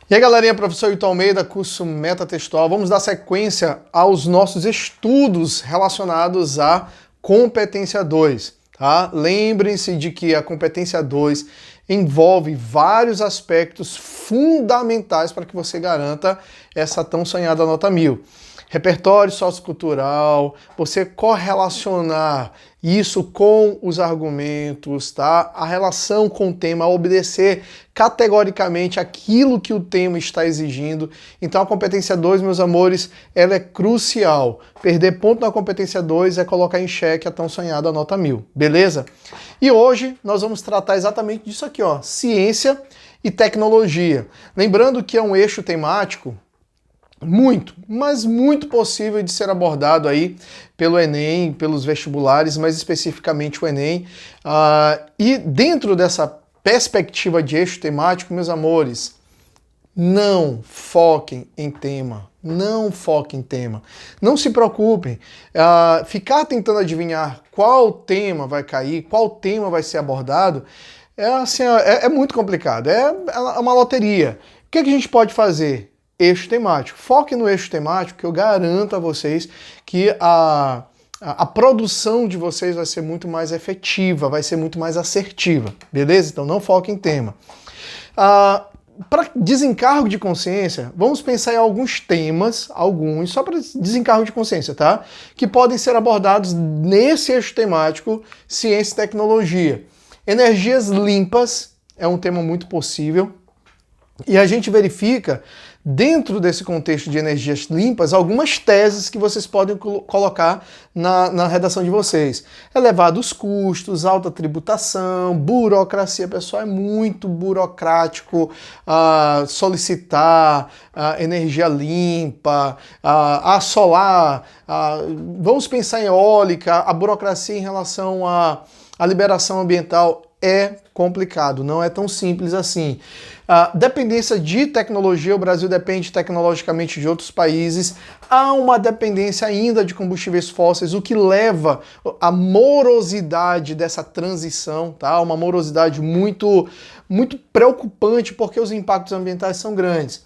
E aí, galerinha, professor Hilton Almeida, curso Metatextual. Vamos dar sequência aos nossos estudos relacionados à competência 2, tá? Lembrem-se de que a competência 2 envolve vários aspectos fundamentais para que você garanta essa tão sonhada nota 1000. Repertório sociocultural, você correlacionar isso com os argumentos, tá? A relação com o tema, obedecer categoricamente aquilo que o tema está exigindo. Então a competência 2, meus amores, ela é crucial. Perder ponto na competência 2 é colocar em xeque a tão sonhada nota 1000, beleza? E hoje nós vamos tratar exatamente disso aqui, ó, ciência e tecnologia. Lembrando que é um eixo temático mas muito possível de ser abordado aí pelo Enem, pelos vestibulares, mais especificamente o Enem. E dentro dessa perspectiva de eixo temático, meus amores, não foquem em tema. Não foquem em tema. Não se preocupem. Ficar tentando adivinhar qual tema vai cair, qual tema vai ser abordado, é muito complicado. É uma loteria. O que a gente pode fazer? Eixo temático. Foque no eixo temático, que eu garanto a vocês que a produção de vocês vai ser muito mais efetiva, vai ser muito mais assertiva, beleza? Então não foque em tema. Para desencargo de consciência, vamos pensar em alguns temas, só para desencargo de consciência, tá? Que podem ser abordados nesse eixo temático, ciência e tecnologia. Energias limpas é um tema muito possível. E a gente verifica, dentro desse contexto de energias limpas, algumas teses que vocês podem colocar na redação de vocês. Elevados custos, alta tributação, burocracia. Pessoal, é muito burocrático solicitar energia limpa, a solar. Vamos pensar em eólica, a burocracia em relação à liberação ambiental é complicado, não é tão simples assim. Dependência de tecnologia, o Brasil depende tecnologicamente de outros países, há uma dependência ainda de combustíveis fósseis, o que leva à morosidade dessa transição, tá? Uma morosidade muito preocupante, porque os impactos ambientais são grandes.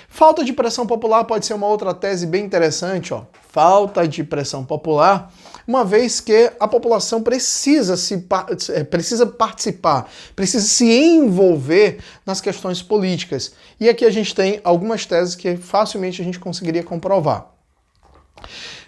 Falta de pressão popular pode ser uma outra tese bem interessante, ó. Falta de pressão popular, uma vez que a população precisa participar, precisa se envolver nas questões políticas. E aqui a gente tem algumas teses que facilmente a gente conseguiria comprovar.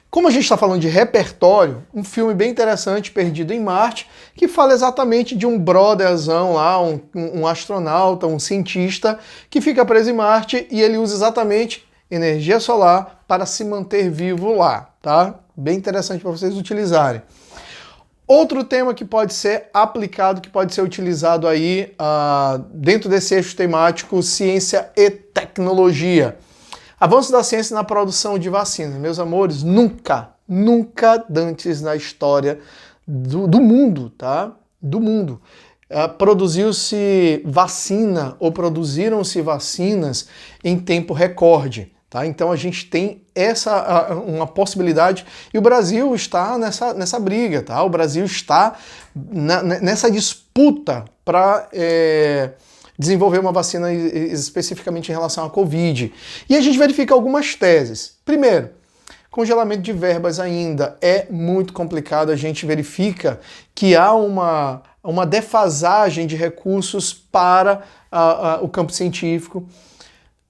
Como a gente está falando de repertório, um filme bem interessante, Perdido em Marte, que fala exatamente de um brotherzão lá, um astronauta, um cientista, que fica preso em Marte e ele usa exatamente energia solar para se manter vivo lá, tá? Bem interessante para vocês utilizarem. Outro tema que pode ser aplicado, que pode ser utilizado aí dentro desse eixo temático, ciência e tecnologia. Avanço da ciência na produção de vacinas. Meus amores, nunca antes na história do mundo, tá? Do mundo. Produziu-se vacina ou produziram-se vacinas em tempo recorde. Tá? Então a gente tem uma possibilidade e o Brasil está nessa briga. Tá? O Brasil está nessa disputa para desenvolver uma vacina especificamente em relação à Covid. E a gente verifica algumas teses. Primeiro, congelamento de verbas ainda é muito complicado. A gente verifica que há uma defasagem de recursos para o campo científico.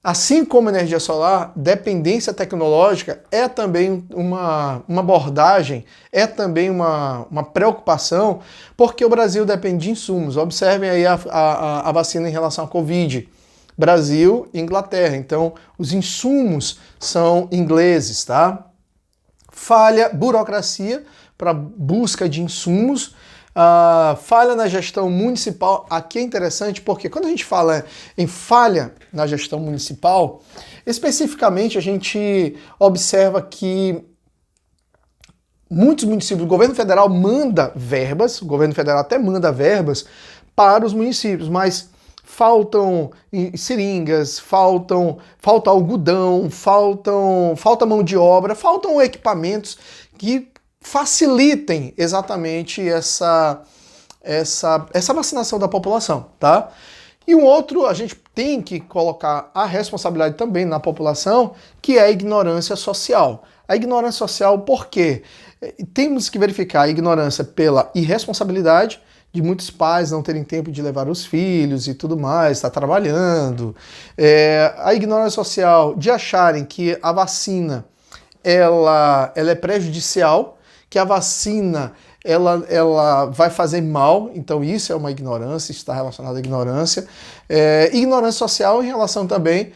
Assim como energia solar, dependência tecnológica é também uma abordagem, é também uma preocupação, porque o Brasil depende de insumos. Observem aí a vacina em relação à Covid. Brasil e Inglaterra. Então, os insumos são ingleses, tá? Falha burocracia para busca de insumos. Falha na gestão municipal. Aqui é interessante porque quando a gente fala em falha na gestão municipal, especificamente a gente observa que muitos municípios, o governo federal manda verbas, o governo federal até manda verbas para os municípios, mas faltam seringas, falta algodão, falta mão de obra, faltam equipamentos que facilitem exatamente essa vacinação da população, tá? E um outro, a gente tem que colocar a responsabilidade também na população, que é a ignorância social. A ignorância social, por quê? Temos que verificar a ignorância pela irresponsabilidade de muitos pais não terem tempo de levar os filhos e tudo mais, estar trabalhando. A ignorância social de acharem que a vacina ela é prejudicial, que a vacina ela vai fazer mal, então isso é uma ignorância, está relacionado à ignorância. Ignorância social em relação também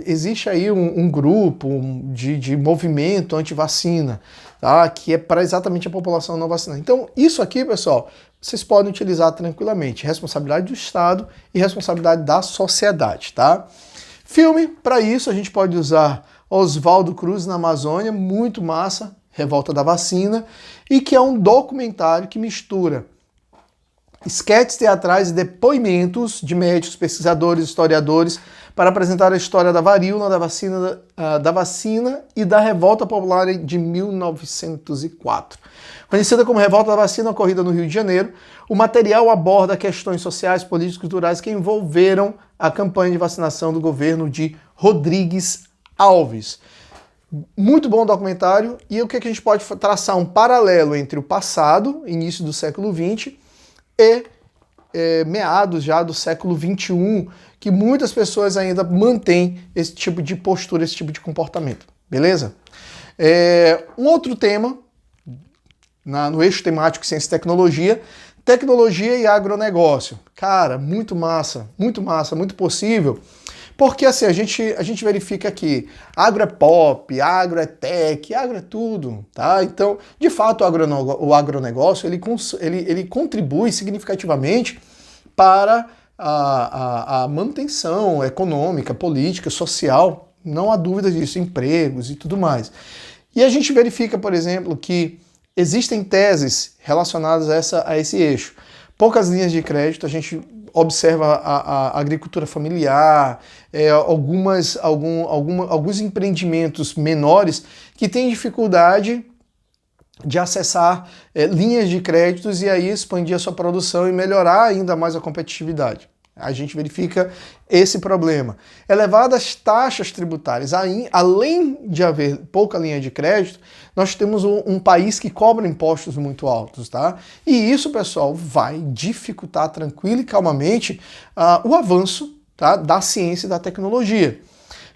existe aí um grupo de movimento anti-vacina, tá? Que é para exatamente a população não vacinar. Então isso aqui, pessoal, vocês podem utilizar tranquilamente. Responsabilidade do Estado e responsabilidade da sociedade, tá? Filme, para isso a gente pode usar Oswaldo Cruz na Amazônia, muito massa, Revolta da Vacina, e que é um documentário que mistura esquetes teatrais e depoimentos de médicos, pesquisadores, historiadores, para apresentar a história da varíola, da vacina e da Revolta Popular de 1904. Conhecida como Revolta da Vacina, ocorrida no Rio de Janeiro, o material aborda questões sociais, políticas e culturais que envolveram a campanha de vacinação do governo de Rodrigues Alves. Muito bom documentário, e o que a gente pode traçar um paralelo entre o passado, início do século XX, e meados já do século XXI, que muitas pessoas ainda mantêm esse tipo de postura, esse tipo de comportamento. Beleza? Um outro tema, no eixo temático Ciência e Tecnologia, tecnologia e agronegócio. Cara, muito massa, muito possível. Porque assim, a gente verifica que agro é pop, agro é tech, agro é tudo, tá? Então, de fato, o agronegócio, ele contribui significativamente para a manutenção econômica, política, social, não há dúvida disso, empregos e tudo mais. E a gente verifica, por exemplo, que existem teses relacionadas a esse eixo. Poucas linhas de crédito, a gente observa a agricultura familiar, alguns empreendimentos menores que têm dificuldade de acessar linhas de créditos e aí expandir a sua produção e melhorar ainda mais a competitividade. A gente verifica esse problema. Elevadas taxas tributárias. Além de haver pouca linha de crédito, nós temos um país que cobra impostos muito altos, tá? E isso, pessoal, vai dificultar tranquilo e calmamente o avanço, tá, da ciência e da tecnologia.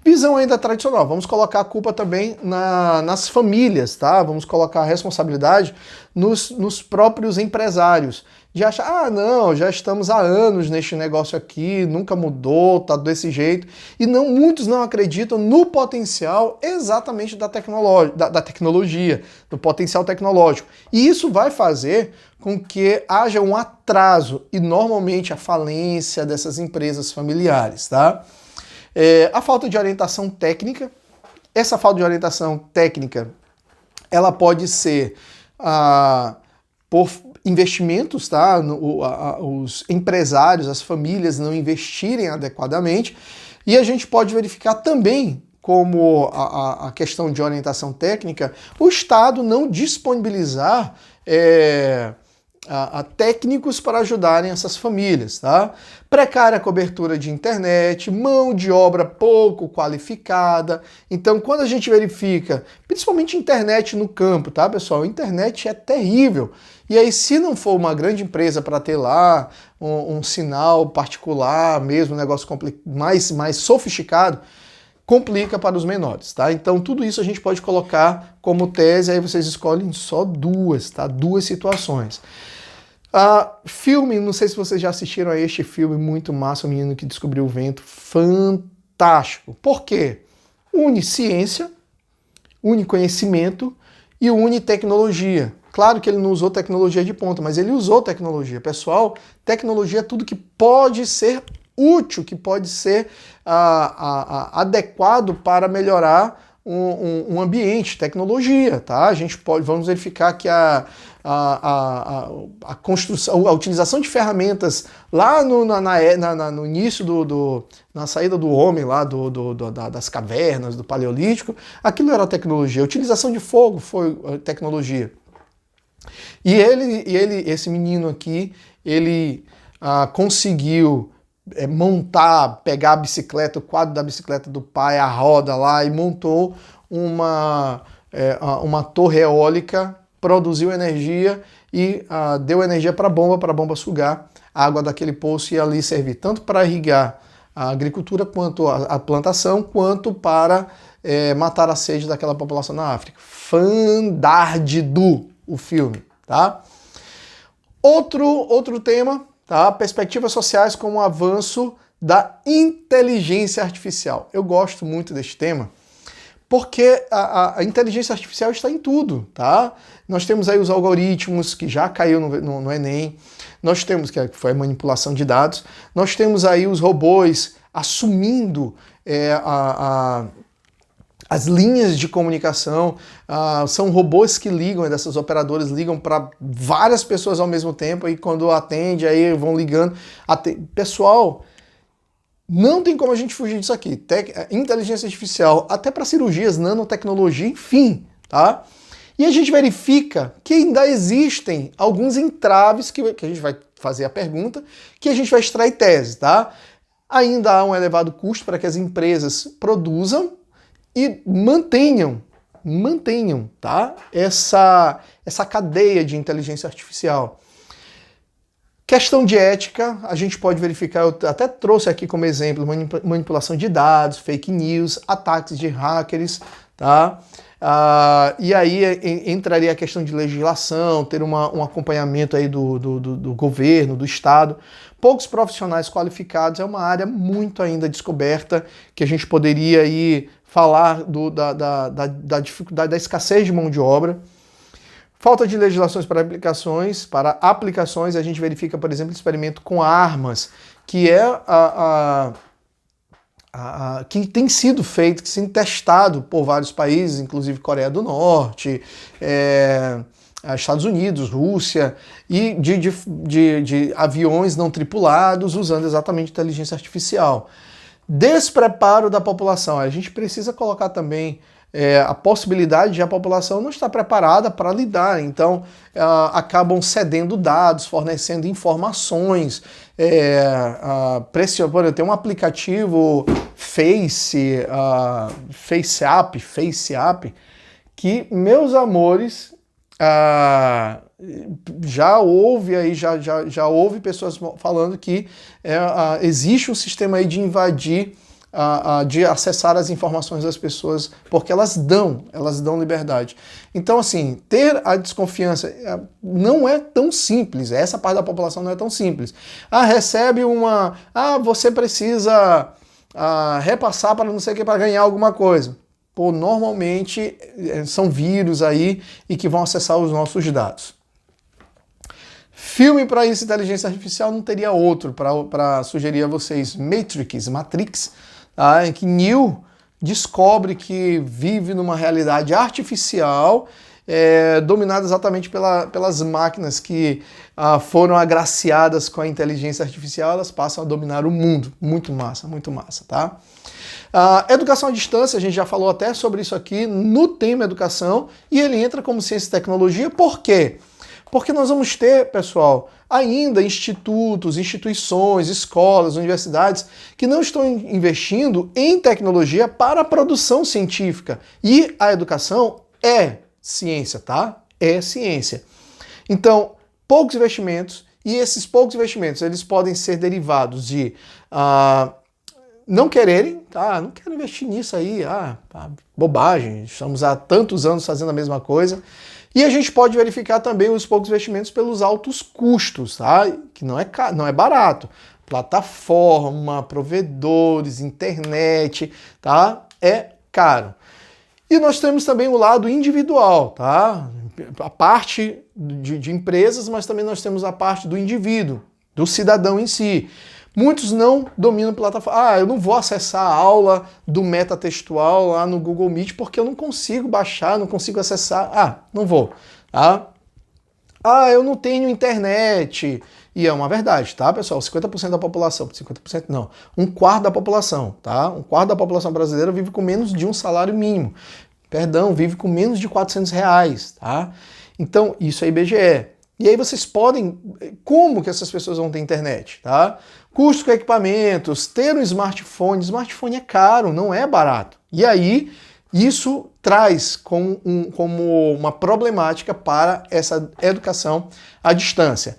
Visão ainda tradicional, vamos colocar a culpa também nas famílias, tá? Vamos colocar a responsabilidade nos próprios empresários. De achar, não, já estamos há anos neste negócio aqui, nunca mudou, tá desse jeito. E muitos não acreditam no potencial exatamente da tecnologia, do potencial tecnológico. E isso vai fazer com que haja um atraso e normalmente a falência dessas empresas familiares, tá? A falta de orientação técnica. Essa falta de orientação técnica, ela pode ser por investimentos, tá? Os empresários, as famílias não investirem adequadamente, e a gente pode verificar também, como a questão de orientação técnica, o Estado não disponibilizar técnicos para ajudarem essas famílias, tá? Precária cobertura de internet, mão de obra pouco qualificada. Então, quando a gente verifica, principalmente internet no campo, tá, pessoal? A internet é terrível. E aí, se não for uma grande empresa para ter lá um sinal particular, mesmo um negócio mais sofisticado, complica para os menores, tá? Então, tudo isso a gente pode colocar como tese, aí vocês escolhem só duas, tá? Duas situações. Filme, não sei se vocês já assistiram a este filme muito massa, O Menino que Descobriu o Vento, fantástico. Por quê? Une ciência, une conhecimento e une tecnologia. Claro que ele não usou tecnologia de ponta, mas ele usou tecnologia. Pessoal, tecnologia é tudo que pode ser útil, que pode ser adequado para melhorar um ambiente, tecnologia, tá? A gente vamos verificar que a construção, a utilização de ferramentas lá no início na saída do homem lá das cavernas, do Paleolítico, aquilo era tecnologia. A utilização de fogo foi tecnologia. Esse menino aqui, ele conseguiu montar, pegar a bicicleta, o quadro da bicicleta do pai, a roda lá, e montou uma torre eólica, produziu energia e deu energia para a bomba sugar a água daquele poço e ali servir tanto para irrigar a agricultura, quanto a plantação, quanto para matar a sede daquela população na África. Fandárdido o filme, tá? Outro tema, tá? Perspectivas sociais como o avanço da inteligência artificial. Eu gosto muito deste tema, porque a inteligência artificial está em tudo, tá? Nós temos aí os algoritmos, que já caiu no Enem, nós temos, que foi a manipulação de dados, nós temos aí os robôs assumindo as linhas de comunicação, são robôs que ligam, dessas operadoras ligam para várias pessoas ao mesmo tempo, e quando atende, aí vão ligando. Pessoal, não tem como a gente fugir disso aqui. Inteligência artificial, até para cirurgias, nanotecnologia, enfim, tá? E a gente verifica que ainda existem alguns entraves, que a gente vai fazer a pergunta, que a gente vai extrair tese, tá? Ainda há um elevado custo para que as empresas produzam e mantenham, tá? Essa cadeia de inteligência artificial. Questão de ética, a gente pode verificar, eu até trouxe aqui como exemplo, manipulação de dados, fake news, ataques de hackers, tá? E aí entraria a questão de legislação, ter um acompanhamento aí do governo, do Estado. Poucos profissionais qualificados, é uma área muito ainda descoberta, que a gente poderia aí falar da dificuldade, da escassez de mão de obra. Falta de legislações para aplicações, a gente verifica, por exemplo, experimento com armas, que que tem sido feito, que tem sido testado por vários países, inclusive Coreia do Norte, Estados Unidos, Rússia, e de aviões não tripulados usando exatamente inteligência artificial. Despreparo da população. A gente precisa colocar também a possibilidade de a população não estar preparada para lidar, então acabam cedendo dados, fornecendo informações. Por exemplo, tem um aplicativo FaceApp, que, meus amores, já houve pessoas falando que existe um sistema aí de invadir, de acessar as informações das pessoas, porque elas dão liberdade. Então, assim, ter a desconfiança não é tão simples, essa parte da população não é tão simples. Recebe você precisa repassar para não sei o que, para ganhar alguma coisa. Pô, normalmente são vírus aí e que vão acessar os nossos dados. Filme para isso, inteligência artificial, não teria outro para sugerir a vocês. Matrix, tá? Em que Neo descobre que vive numa realidade artificial dominada exatamente pelas máquinas que foram agraciadas com a inteligência artificial, elas passam a dominar o mundo. Muito massa, tá? Educação à distância, a gente já falou até sobre isso aqui no tema educação, e ele entra como ciência e tecnologia. Por quê? Porque nós vamos ter, pessoal, ainda instituições, escolas, universidades que não estão investindo em tecnologia para a produção científica. E a educação é ciência, tá? É ciência. Então, poucos investimentos, e esses poucos investimentos, eles podem ser derivados de não quererem, tá? Não quero investir nisso aí, bobagem, estamos há tantos anos fazendo a mesma coisa. E a gente pode verificar também os poucos investimentos pelos altos custos, tá? Que não é barato. Plataforma, provedores, internet, tá? É caro. E nós temos também o lado individual, tá? A parte de empresas, mas também nós temos a parte do indivíduo, do cidadão em si. Muitos não dominam plataforma. Eu não vou acessar a aula do metatextual lá no Google Meet porque eu não consigo baixar, não consigo acessar. Não vou. Tá? Eu não tenho internet. E é uma verdade, tá, pessoal? 50% da população, 50% não, um quarto da população, tá? Um quarto da população brasileira vive com menos de um salário mínimo. Vive com menos de R$400, tá? Então, isso é IBGE. E aí vocês podem... Como que essas pessoas vão ter internet, tá? Custo com equipamentos, ter um smartphone. Smartphone é caro, não é barato. E aí, isso traz como uma problemática para essa educação à distância.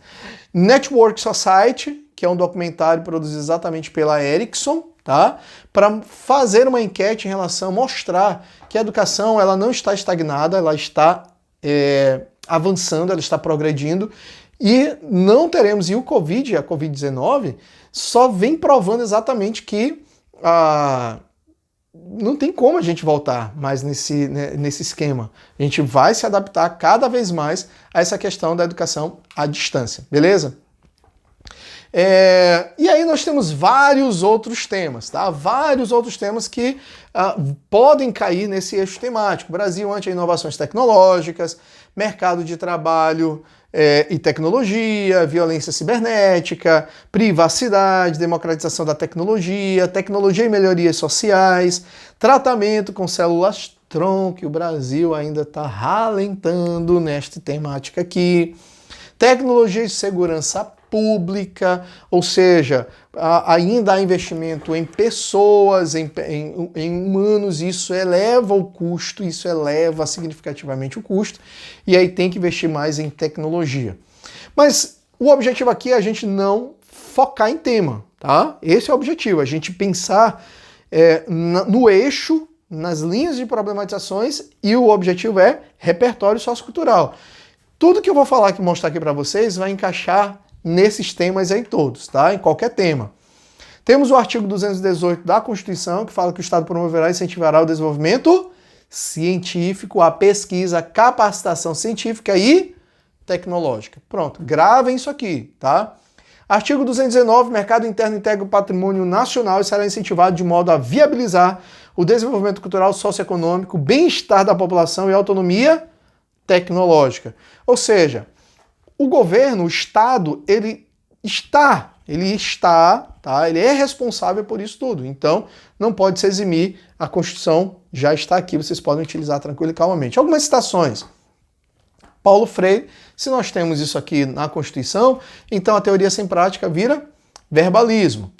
Network Society, que é um documentário produzido exatamente pela Ericsson, tá? Para fazer uma enquete em relação, mostrar que a educação ela não está estagnada, ela está avançando, ela está progredindo, e não teremos, e o Covid, a Covid-19, só vem provando exatamente que não tem como a gente voltar mais nesse esquema. A gente vai se adaptar cada vez mais a essa questão da educação à distância, beleza? E aí nós temos vários outros temas, tá? Vários outros temas que podem cair nesse eixo temático. Brasil ante inovações tecnológicas, mercado de trabalho e tecnologia, violência cibernética, privacidade, democratização da tecnologia, tecnologia e melhorias sociais, tratamento com células-tronco, que o Brasil ainda está ralentando nesta temática aqui, tecnologia e segurança pública, ou seja, ainda há investimento em pessoas, em humanos, isso eleva o custo, isso eleva significativamente o custo, e aí tem que investir mais em tecnologia. Mas o objetivo aqui é a gente não focar em tema, tá? Esse é o objetivo, a gente pensar no eixo, nas linhas de problematizações, e o objetivo é repertório sociocultural. Tudo que eu vou falar aqui, mostrar aqui para vocês, vai encaixar nesses temas aí todos, tá? Em qualquer tema. Temos o artigo 218 da Constituição, que fala que o Estado promoverá e incentivará o desenvolvimento científico, a pesquisa, a capacitação científica e tecnológica. Pronto, gravem isso aqui, tá? Artigo 219, mercado interno integra o patrimônio nacional e será incentivado de modo a viabilizar o desenvolvimento cultural, socioeconômico, bem-estar da população e autonomia tecnológica. Ou seja, o governo, o Estado, ele é responsável por isso tudo. Então, não pode se eximir, a Constituição já está aqui, vocês podem utilizar tranquilo e calmamente. Algumas citações. Paulo Freire, se nós temos isso aqui na Constituição, então a teoria sem prática vira verbalismo.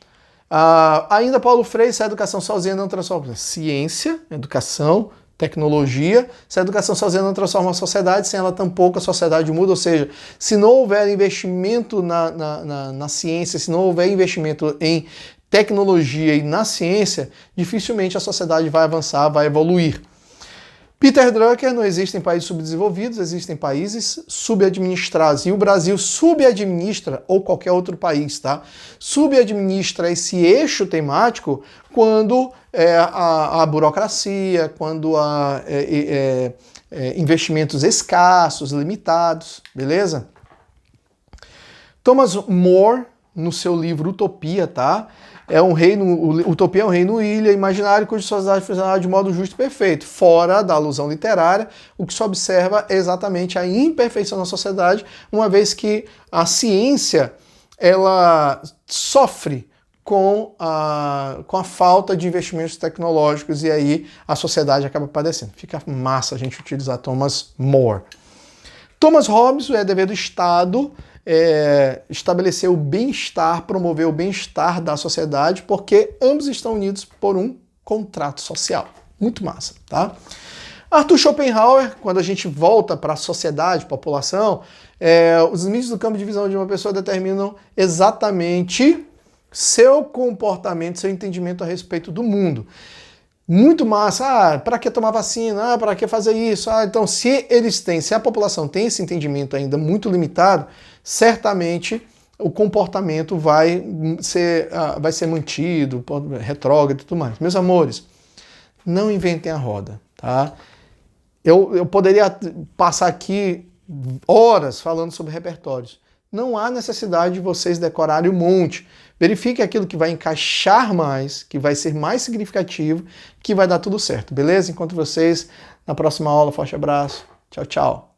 Ainda Paulo Freire, se a educação sozinha não transforma ciência, educação, tecnologia, se a educação sozinha não transforma a sociedade, sem ela tampouco a sociedade muda, ou seja, se não houver investimento na ciência, se não houver investimento em tecnologia e na ciência, dificilmente a sociedade vai avançar, vai evoluir. Peter Drucker, não existem países subdesenvolvidos, existem países subadministrados. E o Brasil subadministra, ou qualquer outro país, tá? Subadministra esse eixo temático quando a burocracia, quando há investimentos escassos, limitados, beleza? Thomas More, no seu livro Utopia, tá? Utopia é um reino ilha imaginário cuja sociedade funcionará de modo justo e perfeito. Fora da alusão literária, o que se observa é exatamente a imperfeição da sociedade, uma vez que a ciência ela sofre com a falta de investimentos tecnológicos e aí a sociedade acaba padecendo. Fica massa a gente utilizar Thomas More. Thomas Hobbes, é dever do Estado estabelecer o bem-estar, promover o bem-estar da sociedade, porque ambos estão unidos por um contrato social. Muito massa, tá? Arthur Schopenhauer, quando a gente volta para a sociedade, população, os limites do campo de visão de uma pessoa determinam exatamente seu comportamento, seu entendimento a respeito do mundo. Muito massa, para que tomar vacina, para que fazer isso? Então, se a população tem esse entendimento ainda muito limitado, certamente o comportamento vai ser mantido, retrógrado e tudo mais. Meus amores, não inventem a roda, tá? Eu poderia passar aqui horas falando sobre repertórios. Não há necessidade de vocês decorarem um monte. Verifique aquilo que vai encaixar mais, que vai ser mais significativo, que vai dar tudo certo, beleza? Encontro vocês na próxima aula. Forte abraço. Tchau, tchau.